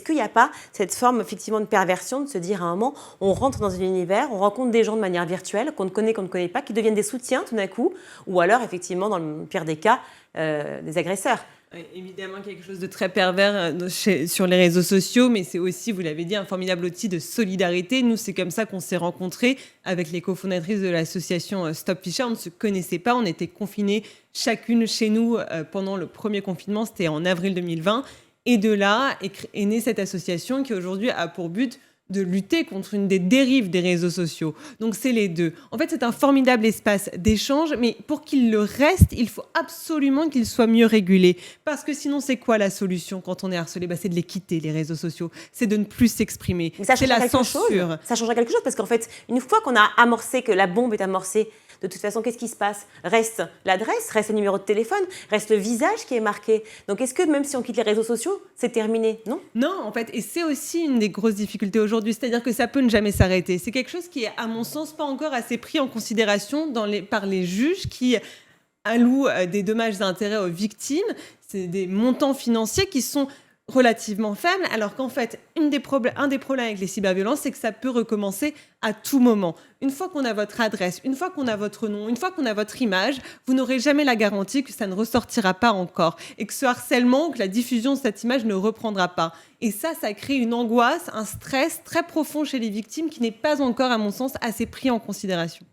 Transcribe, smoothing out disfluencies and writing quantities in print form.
qu'il n'y a pas cette forme effectivement de perversion, de se dire à un moment, on rentre dans un univers, on rencontre des gens de manière virtuelle, qu'on ne connaît pas, qui deviennent des soutiens tout d'un coup, ou alors effectivement, dans le pire des cas, des agresseurs. Évidemment quelque chose de très pervers sur les réseaux sociaux, mais c'est aussi, vous l'avez dit, un formidable outil de solidarité. Nous, c'est comme ça qu'on s'est rencontrés avec les cofondatrices de l'association Stop Fisher. On ne se connaissait pas, on était confinés chacune chez nous pendant le premier confinement, c'était en avril 2020. Et de là est née cette association qui aujourd'hui a pour but de lutter contre une des dérives des réseaux sociaux. Donc c'est les deux. En fait, c'est un formidable espace d'échange, mais pour qu'il le reste, il faut absolument qu'il soit mieux régulé. Parce que sinon, c'est quoi la solution quand on est harcelé ? C'est de les quitter, les réseaux sociaux. C'est de ne plus s'exprimer. C'est la censure. Ça changerait quelque chose parce qu'en fait, une fois qu'on a amorcé, que la bombe est amorcée, de toute façon, qu'est-ce qui se passe ? Reste l'adresse, reste le numéro de téléphone, reste le visage qui est marqué. Donc est-ce que même si on quitte les réseaux sociaux, c'est terminé ? Non ? Non, en fait, et c'est aussi une des grosses difficultés aujourd'hui, c'est-à-dire que ça peut ne jamais s'arrêter. C'est quelque chose qui est, à mon sens, pas encore assez pris en considération par les juges qui allouent des dommages et intérêts aux victimes. C'est des montants financiers qui sont relativement faible, alors qu'en fait, un des problèmes avec les cyberviolences, c'est que ça peut recommencer à tout moment. Une fois qu'on a votre adresse, une fois qu'on a votre nom, une fois qu'on a votre image, vous n'aurez jamais la garantie que ça ne ressortira pas encore et que ce harcèlement, que la diffusion de cette image ne reprendra pas. Et ça crée une angoisse, un stress très profond chez les victimes qui n'est pas encore, à mon sens, assez pris en considération.